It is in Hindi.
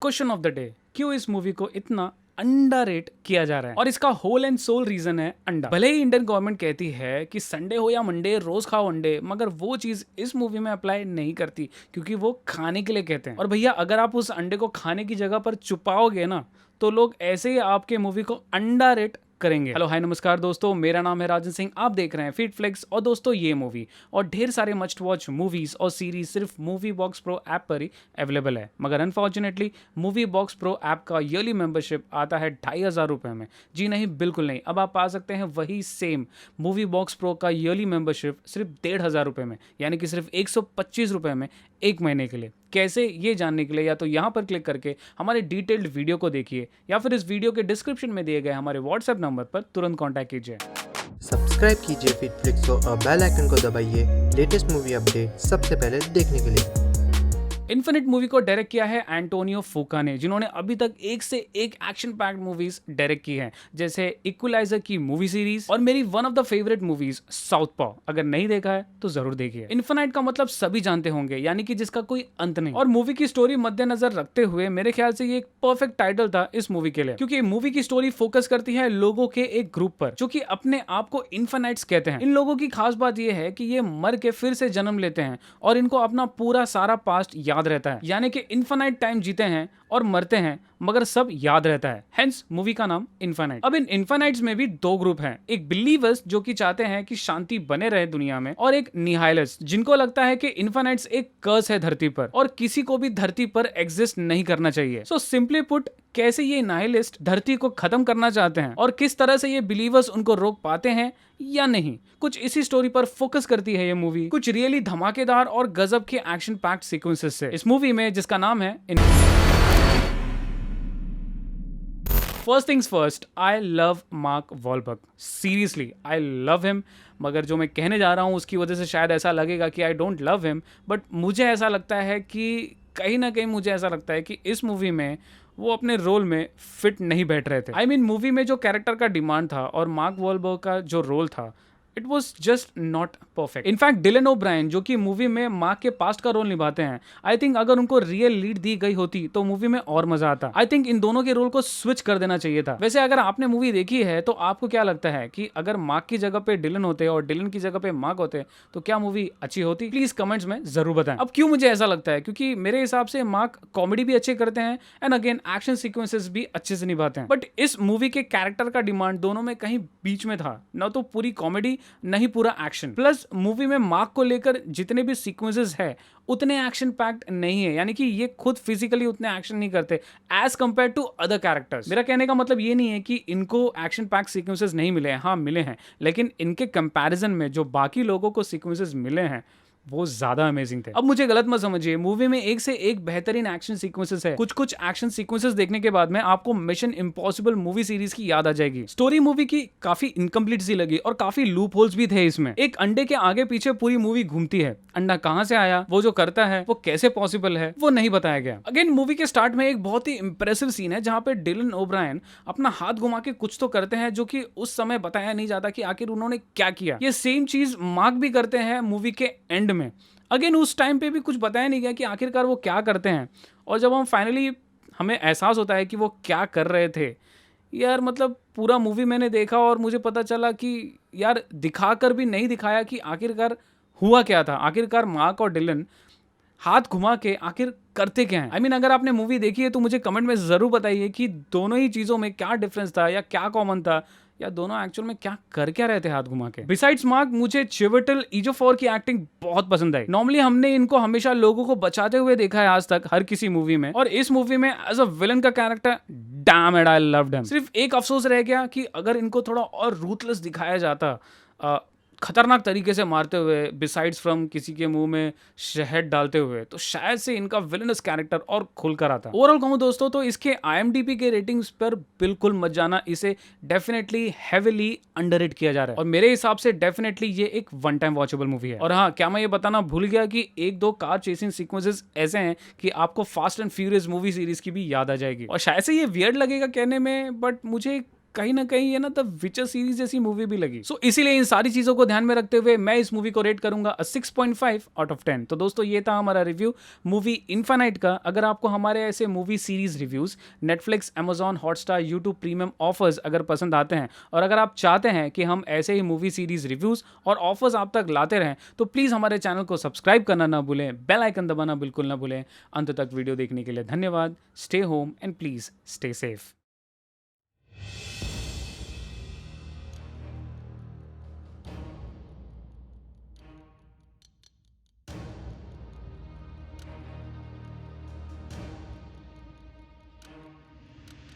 क्वेश्चन ऑफ द डे, क्यों इस मूवी को इतना अंडररेट किया जा रहा है? और इसका होल एंड सोल रीजन है अंडा। भले ही इंडियन गवर्नमेंट कहती है कि संडे हो या मंडे रोज खाओ अंडे, मगर वो चीज इस मूवी में अप्लाई नहीं करती क्योंकि वो खाने के लिए कहते हैं। और भैया अगर आप उस अंडे को खाने की जगह पर छुपाओगे ना तो लोग ऐसे ही आपके मूवी को अंडररेट करेंगे। हेलो हाय नमस्कार दोस्तों, मेरा नाम है राजन सिंह, आप देख रहे हैं फीड फ्लिक्स। और दोस्तों ये मूवी और ढेर सारे मस्ट वॉच मूवीज और सीरीज सिर्फ मूवी बॉक्स प्रो ऐप पर ही अवेलेबल है। मगर unfortunately movie box pro app का ईयरली मेंबरशिप आता है 2500 रुपये में। जी नहीं, बिल्कुल नहीं। अब आप पा सकते हैं वही सेम मूवी बॉक्स प्रो का ईयरली मेंबरशिप सिर्फ 1500 रुपये में, यानी कि सिर्फ 125 रुपये में एक महीने के लिए। कैसे, ये जानने के लिए या तो यहाँ पर क्लिक करके हमारे डिटेल्ड वीडियो को देखिए या फिर इस वीडियो के डिस्क्रिप्शन में दिए गए हमारे व्हाट्सएप नंबर पर तुरंत कांटेक्ट कीजिए। सब्सक्राइब कीजिए फीड फ्लिक्स को और बेल आइकन को दबाइए लेटेस्ट मूवी अपडेट सबसे पहले देखने के लिए। इन्फिनिट मूवी को डायरेक्ट किया है एंटोनियो फूका ने, जिन्होंने अभी तक एक से एक एक्शन पैक्ड मूवीज डायरेक्ट की हैं, जैसे इक्वलाइजर की मूवी सीरीज और मेरी one of the favourite movies southpaw. अगर नहीं देखा है तो जरूर देखिए। इन्फिनाइट का मतलब सभी जानते होंगे, यानी कि जिसका कोई अंत नहीं। और मूवी की स्टोरी मद्देनजर रखते हुए मेरे ख्याल से ये एक परफेक्ट टाइटल था इस मूवी के लिए, क्योंकि मूवी की स्टोरी फोकस करती है लोगों के एक ग्रुप पर जो कि अपने आप को इन्फिनाइट्स कहते हैं। इन लोगों की खास बात यह है कि ये मर के फिर से जन्म लेते हैं और इनको अपना पूरा सारा पास्ट याद रहता है, यानी कि इनफाइनाइट टाइम जीते हैं और मरते हैं मगर सब याद रहता है। हेंस मूवी का नाम इनफाइनाइट। अब इन इनफाइनाइट्स में भी दो ग्रुप हैं, एक बिलीवर्स जो कि चाहते हैं कि शांति बने रहे दुनिया में, और एक निहाइलिस्ट जिनको लगता है कि इनफाइनाइट्स एक कर्स है धरती पर और किसी को भी धरती पर एग्जिस्ट नहीं करना चाहिए। सो सिंपली पुट, कैसे ये नाइलिस्ट धरती को खत्म करना चाहते हैं और किस तरह से ये बिलीवर्स उनको रोक पाते हैं या नहीं, कुछ इसी स्टोरी पर फोकस करती है ये मूवी, कुछ रियली धमाकेदार और गजब के एक्शन पैक्ड सीक्वेंसेस से। इस मूवी में जिसका नाम है first things first, I love mark Wahlberg. Seriously I love him. मगर जो मैं कहने जा रहा हूँ उसकी वजह से शायद ऐसा लगेगा कि I don't love him, but मुझे ऐसा लगता है कि कहीं ना कहीं मुझे ऐसा लगता है कि इस मूवी में वो अपने रोल में फिट नहीं बैठ रहे थे। आई मीन मूवी में जो कैरेक्टर का डिमांड था और मार्क वॉलबर्ग का जो रोल था, it was just not perfect. In fact Dylan O'Brien जो कि मूवी में मार्क के पास्ट का रोल निभाते हैं, आई थिंक अगर उनको रियल लीड दी गई होती तो मूवी में और मजा आता। आई थिंक इन दोनों के रोल को स्विच कर देना चाहिए था। वैसे अगर आपने मूवी देखी है तो आपको क्या लगता है कि अगर मार्क की जगह पे डिलन होते और डिलन की जगह पे मार्क होते तो क्या मूवी अच्छी होती? प्लीज कमेंट्स में जरूर बताएं। अब क्यों मुझे ऐसा लगता है, क्योंकि मेरे हिसाब से मार्क कॉमेडी भी अच्छे करते हैं एंड अगेन एक्शन सीक्वेंसेस भी अच्छे से निभाते हैं, बट इस मूवी के कैरेक्टर का डिमांड दोनों में कहीं बीच में था, ना तो पूरी कॉमेडी नहीं पूरा एक्शन। प्लस मूवी में मार्क को लेकर जितने भी सीक्वेंसेस है उतने एक्शन पैक्ड नहीं है, यानी कि ये खुद फिजिकली उतने एक्शन नहीं करते as compared to other characters. मेरा कहने का मतलब ये नहीं है कि इनको एक्शन पैक्ड सीक्वेंसेस नहीं मिले हैं, हाँ मिले हैं, लेकिन इनके कंपैरिजन में जो बाकी लोगों को सीक्वेंसेस मिले हैं वो ज्यादा अमेजिंग थे। अब मुझे गलत मत समझिए, मूवी में एक से एक बेहतरीन एक्शन सीक्वेंसेस है। कुछ एक्शन सीक्वेंसेस देखने के बाद में आपको मिशन इम्पॉसिबल मूवी सीरीज की याद आ जाएगी। स्टोरी मूवी की काफी इनकम्प्लीट सी लगी और काफी लूप होल्स भी थे इसमें। एक अंडे के आगे पीछे पूरी मूवी घूमती है, अंडा कहां से आया, वो जो करता है वो कैसे पॉसिबल है, वो नहीं बताया गया। अगेन मूवी के स्टार्ट में एक बहुत ही इंप्रेसिव सीन है जहां पे डिलन ओब्रायन अपना हाथ घुमा के कुछ तो करते हैं जो कि उस समय बताया नहीं जाता कि आखिर उन्होंने क्या किया। ये सेम चीज मार्क भी करते हैं मूवी के एंड में। अगेन उस टाइम पे भी कुछ बताया नहीं गया कि आखिरकार वो क्या करते हैं, और जब हम फाइनली हमें एहसास होता है कि वो क्या कर रहे थे, यार मतलब पूरा मूवी मैंने देखा और मुझे पता चला कि यार दिखाकर भी नहीं दिखाया कि आखिरकार हुआ क्या था। आखिरकार मार्क और डिलन हाथ घुमा के आखिर करते क्या हैं। आई मीन अगर आपने मूवी देखी है तो मुझे कमेंट में जरूर बताइए कि दोनों ही चीजों में क्या डिफरेंस था या क्या कॉमन था, या दोनों एक्चुअल में क्या रहे थे हाथ घुमा के। बिसाइड्स मार्क, मुझे चिवेटल इजोफोर की एक्टिंग बहुत पसंद आई। नॉर्मली हमने इनको हमेशा लोगों को बचाते हुए देखा है आज तक हर किसी मूवी में, और इस मूवी में एज अ विलन का character, damn it, I loved him. सिर्फ एक अफसोस रह गया कि अगर इनको थोड़ा और रूथलेस दिखाया जाता, खतरनाक तरीके से मारते हुए, बिसाइड्स फ्रॉम किसी के मुंह में शहद डालते हुए, तो शायद से इनका विलनस कैरेक्टर और खुलकर आता। ओवरऑल कहूं दोस्तों तो इसके IMDb के रेटिंग्स पर बिल्कुल मत जाना, इसे डेफिनेटली हेविली अंडररेट किया जा रहा है और मेरे हिसाब से डेफिनेटली ये एक वन टाइम वॉचेबल मूवी है। और हाँ, क्या मैं ये बताना भूल गया कि एक दो कार चेसिंग सीक्वेंसेस ऐसे हैं कि आपको fast and furious movie series की भी याद आ जाएगी। और शायद से ये वियर्ड लगेगा कहने में, बट मुझे कहीं ना कहीं ये ना द विचर सीरीज जैसी मूवी भी लगी। सो इसीलिए इन सारी चीज़ों को ध्यान में रखते हुए मैं इस मूवी को रेट करूंगा 6.5 आउट ऑफ 10। तो दोस्तों ये था हमारा रिव्यू मूवी इन्फानाइट का। अगर आपको हमारे ऐसे movie series reviews Netflix, Amazon Hotstar, YouTube premium offers अगर पसंद आते हैं और अगर आप चाहते हैं कि हम ऐसे ही मूवी सीरीज रिव्यूज़ और ऑफर्स आप तक लाते रहें तो प्लीज़ हमारे चैनल को सब्सक्राइब करना ना भूलें, बेल आइकन दबाना बिल्कुल ना भूलें। अंत तक वीडियो देखने के लिए धन्यवाद। Stay home and please stay safe.